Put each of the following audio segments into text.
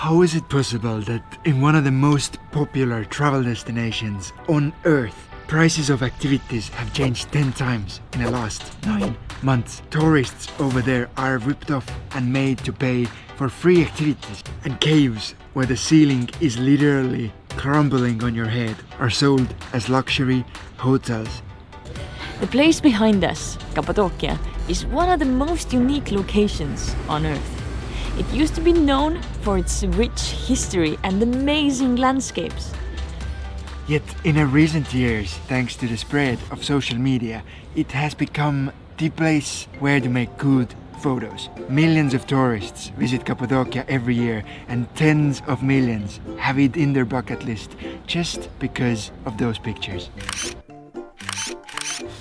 How is it possible that in one of the most popular travel destinations on Earth, prices of activities have changed 10 times in the last 9 months? Tourists over there are ripped off and made to pay for free activities, and caves where the ceiling is literally crumbling on your head are sold as luxury hotels. The place behind us, Cappadocia, is one of the most unique locations on Earth. It used to be known for its rich history and amazing landscapes. Yet in recent years, thanks to the spread of social media, it has become the place where to make good photos. Millions of tourists visit Cappadocia every year, and tens of millions have it in their bucket list just because of those pictures.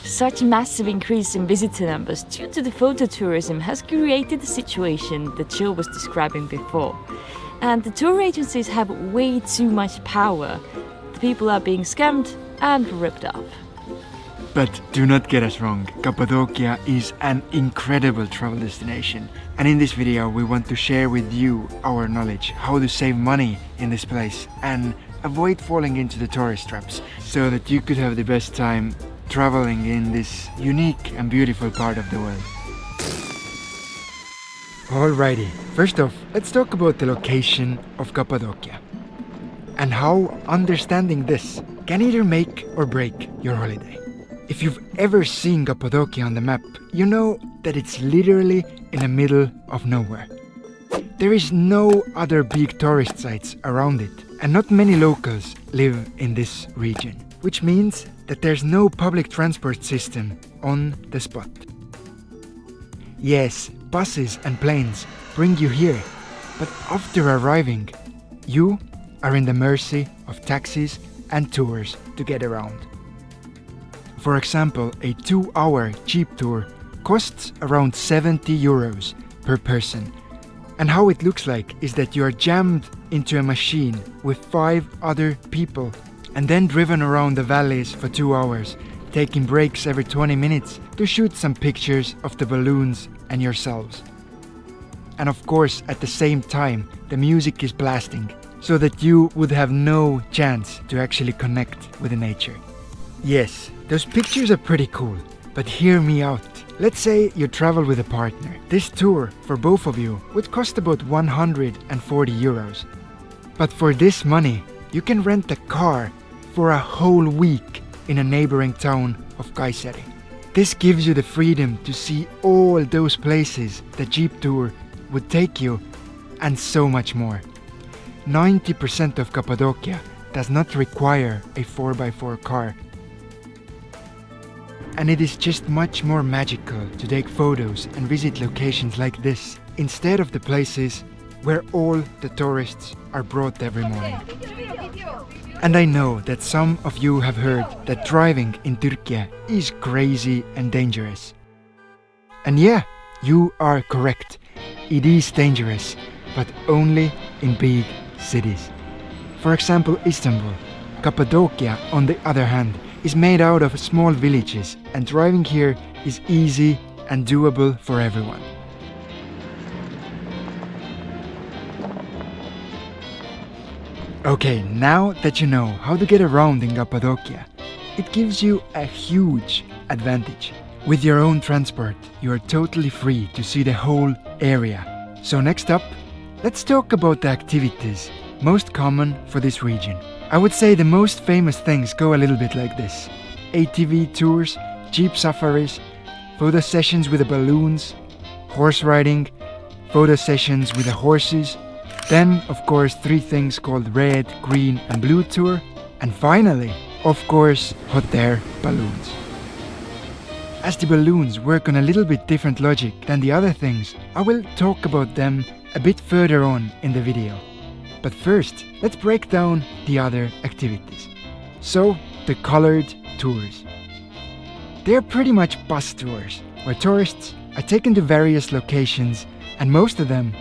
Such massive increase in visitor numbers due to the photo tourism has created the situation that Joe was describing before. And the tour agencies have way too much power. The people are being scammed and ripped off. But do not get us wrong, Cappadocia is an incredible travel destination. And in this video we want to share with you our knowledge, how to save money in this place and avoid falling into the tourist traps, so that you could have the best time traveling in this unique and beautiful part of the world. Alrighty, first off, let's talk about the location of Cappadocia and how understanding this can either make or break your holiday. If you've ever seen Cappadocia on the map, you know that it's literally in the middle of nowhere. There is no other big tourist sites around it, and not many locals live in this region, which means that there's no public transport system on the spot. Yes, buses and planes bring you here, but after arriving, you are in the mercy of taxis and tours to get around. For example, a 2-hour jeep tour costs around 70 euros per person. And how it looks like is that you are jammed into a machine with 5 other people and then driven around the valleys for 2 hours, taking breaks every 20 minutes to shoot some pictures of the balloons and yourselves. And of course, at the same time, the music is blasting, so that you would have no chance to actually connect with the nature. Yes, those pictures are pretty cool, but hear me out. Let's say you travel with a partner. This tour for both of you would cost about 140 euros. But for this money, you can rent a car for a whole week in a neighboring town of Kayseri. This gives you the freedom to see all those places the jeep tour would take you, and so much more. 90% of Cappadocia does not require a 4x4 car. And it is just much more magical to take photos and visit locations like this, instead of the places where all the tourists are brought every morning. And I know that some of you have heard that driving in Turkey is crazy and dangerous. And yeah, you are correct. It is dangerous, but only in big cities. For example, Istanbul. Cappadocia, on the other hand, is made out of small villages, and driving here is easy and doable for everyone. Okay, now that you know how to get around in Cappadocia, it gives you a huge advantage. With your own transport, you are totally free to see the whole area. So next up, let's talk about the activities most common for this region. I would say the most famous things go a little bit like this: ATV tours, jeep safaris, photo sessions with the balloons, horse riding, photo sessions with the horses, then of course 3 things called red, green and blue tour, and finally, of course, hot air balloons. As the balloons work on a little bit different logic than the other things, I will talk about them a bit further on in the video. But first, let's break down the other activities. So, the colored tours. They are pretty much bus tours, where tourists are taken to various locations, and most of them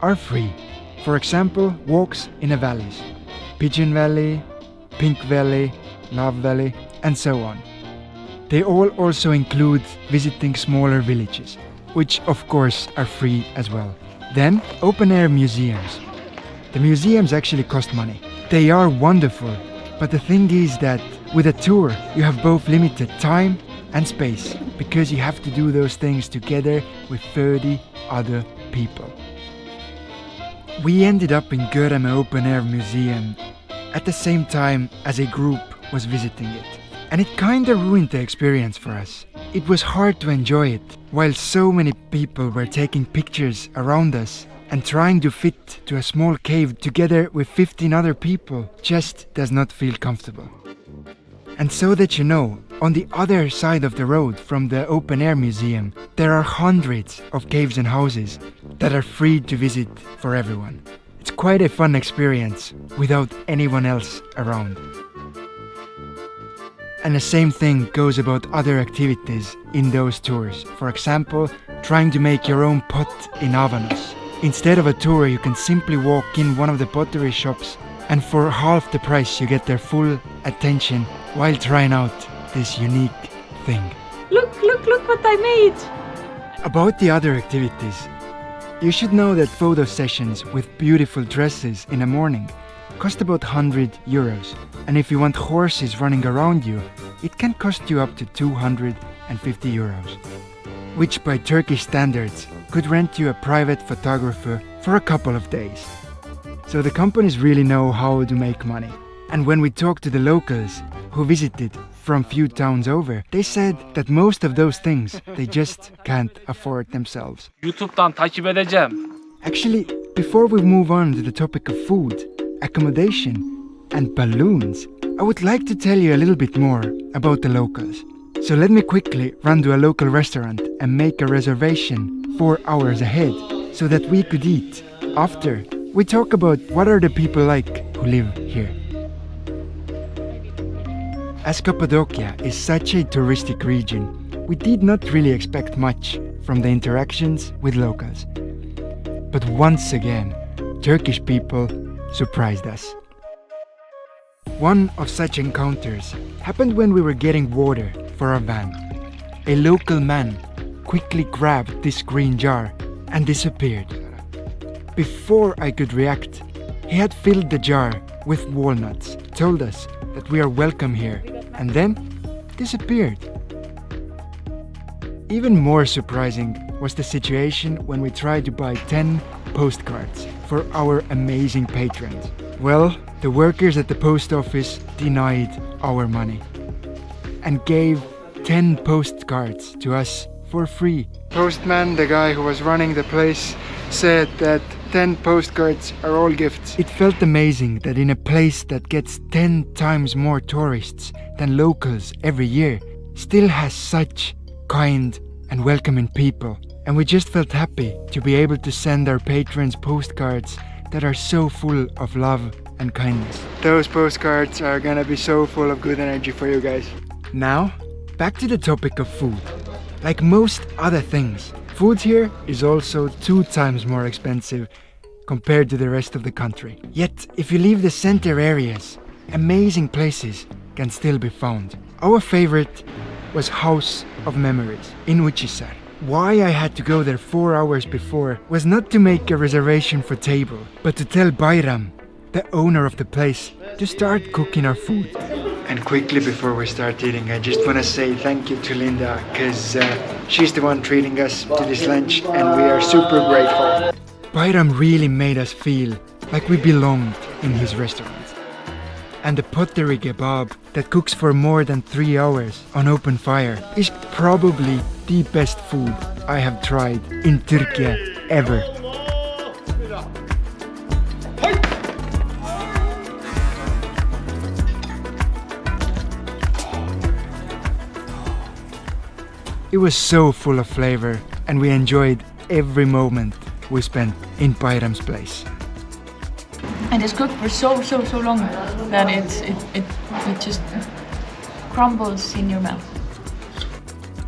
are free. For example, walks in the valleys: Pigeon Valley, Pink Valley, Love Valley, and so on. They all also include visiting smaller villages, which of course are free as well. Then, open-air museums. The museums actually cost money. They are wonderful, but the thing is that with a tour you have both limited time and space, because you have to do those things together with 30 other people. We ended up in Göreme Open Air Museum at the same time as a group was visiting it. And it kinda ruined the experience for us. It was hard to enjoy it, while so many people were taking pictures around us, and trying to fit to a small cave together with 15 other people just does not feel comfortable. And so that you know, on the other side of the road from the Open Air Museum, there are hundreds of caves and houses that are free to visit for everyone. It's quite a fun experience without anyone else around. And the same thing goes about other activities in those tours. For example, trying to make your own pot in Avanos. Instead of a tour, you can simply walk in one of the pottery shops, and for half the price you get their full attention while trying out this unique thing. Look what I made! About the other activities, you should know that photo sessions with beautiful dresses in the morning cost about 100 euros. And if you want horses running around you, it can cost you up to 250 euros. Which by Turkish standards could rent you a private photographer for a couple of days. So the companies really know how to make money. And when we talked to the locals who visited from few towns over, they said that most of those things they just can't afford themselves. YouTube'dan takip edeceğim. Actually, before we move on to the topic of food, accommodation and balloons, I would like to tell you a little bit more about the locals. So let me quickly run to a local restaurant and make a reservation 4 hours ahead so that we could eat. After, we talk about what are the people like who live here. As Cappadocia is such a touristic region, we did not really expect much from the interactions with locals. But once again, Turkish people surprised us. One of such encounters happened when we were getting water for our van. A local man quickly grabbed this green jar and disappeared. Before I could react, he had filled the jar with walnuts, told us that we are welcome here, and then disappeared. Even more surprising was the situation when we tried to buy 10 postcards for our amazing patrons. Well, the workers at the post office denied our money and gave 10 postcards to us for free. Postman, the guy who was running the place, said that 10 postcards are all gifts. It felt amazing that in a place that gets 10 times more tourists than locals every year, still has such kind and welcoming people. And we just felt happy to be able to send our patrons postcards that are so full of love and kindness. Those postcards are gonna be so full of good energy for you guys. Now, back to the topic of food. Like most other things, food here is also 2 times more expensive compared to the rest of the country. Yet, if you leave the center areas, amazing places can still be found. Our favorite was House of Memories in Uchisaar. Why I had to go there 4 hours before was not to make a reservation for table, but to tell Bayram, the owner of the place, to start cooking our food. And quickly before we start eating, I just want to say thank you to Linda, because she's the one treating us to this lunch and we are super grateful. Bayram really made us feel like we belonged in his restaurant. And the pottery kebab that cooks for more than 3 hours on open fire is probably the best food I have tried in Turkey ever. It was so full of flavor and we enjoyed every moment we spent in Bayram's place. And it's cooked for so long that it just crumbles in your mouth.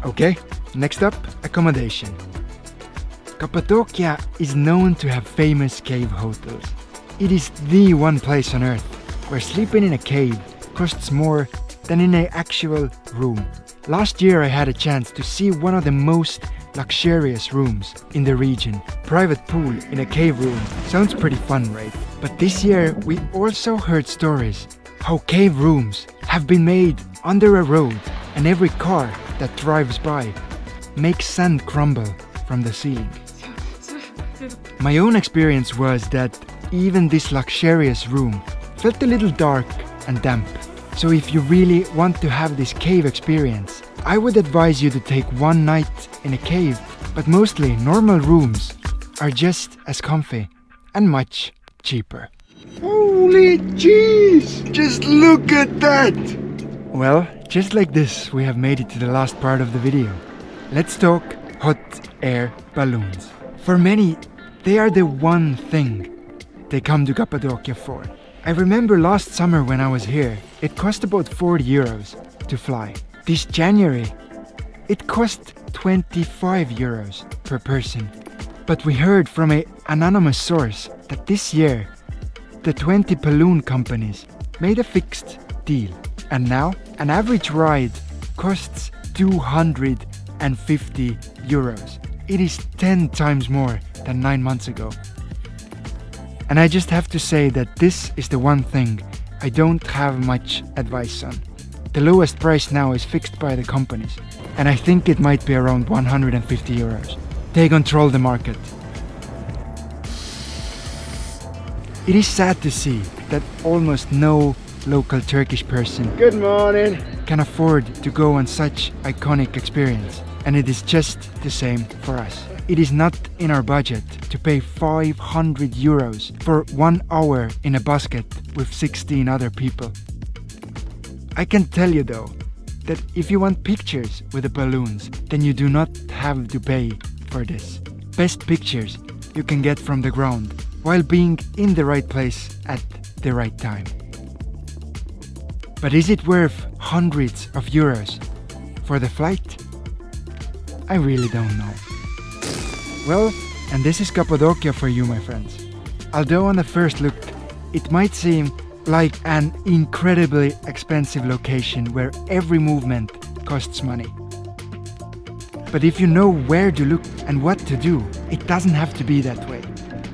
Okay, next up, accommodation. Cappadocia is known to have famous cave hotels. It is the one place on earth where sleeping in a cave costs more than in an actual room. Last year I had a chance to see one of the most luxurious rooms in the region. Private pool in a cave room sounds pretty fun, right? But this year we also heard stories how cave rooms have been made under a road, and every car that drives by makes sand crumble from the ceiling. My own experience was that even this luxurious room felt a little dark and damp. So if you really want to have this cave experience, I would advise you to take one night in a cave, but mostly normal rooms are just as comfy and much cheaper. Holy jeez! Just look at that! Well, just like this, we have made it to the last part of the video. Let's talk hot air balloons. For many, they are the one thing they come to Cappadocia for. I remember last summer when I was here, it cost about 40 euros to fly. This January, it cost 25 euros per person. But we heard from an anonymous source that this year, the 20 balloon companies made a fixed deal. And now, an average ride costs 250 euros. It is 10 times more than 9 months ago. And I just have to say that this is the one thing I don't have much advice on. The lowest price now is fixed by the companies, and I think it might be around 150 euros. They control the market. It is sad to see that almost no local Turkish person can afford to go on such iconic experience, and it is just the same for us. It is not in our budget to pay 500 euros for 1 hour in a basket with 16 other people. I can tell you though, that if you want pictures with the balloons, then you do not have to pay for this. Best pictures you can get from the ground, while being in the right place at the right time. But is it worth hundreds of euros for the flight? I really don't know. Well, and this is Cappadocia for you, my friends. Although on the first look, it might seem like an incredibly expensive location where every movement costs money. But if you know where to look and what to do, it doesn't have to be that way.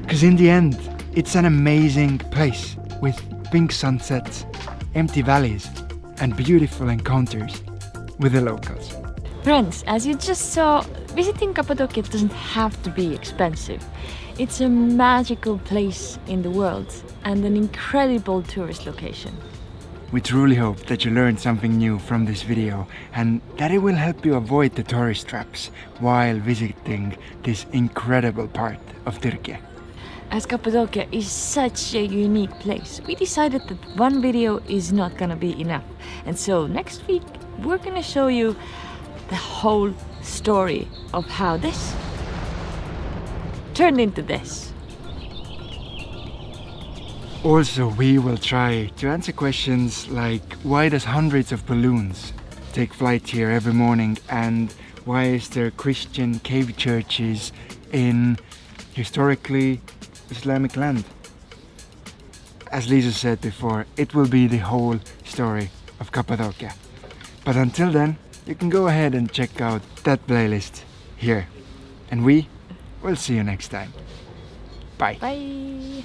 Because in the end, it's an amazing place with pink sunsets, empty valleys, and beautiful encounters with the locals. Friends, as you just saw, visiting Cappadocia doesn't have to be expensive. It's a magical place in the world and an incredible tourist location. We truly hope that you learned something new from this video and that it will help you avoid the tourist traps while visiting this incredible part of Turkey. As Cappadocia is such a unique place, we decided that one video is not gonna be enough. And so next week, we're gonna show you the whole story of how this turned into this. Also, we will try to answer questions like why does hundreds of balloons take flight here every morning, and why is there Christian cave churches in historically Islamic land? As Liisu said before, it will be the whole story of Cappadocia. But until then, you can go ahead and check out that playlist here. And we will see you next time. Bye. Bye!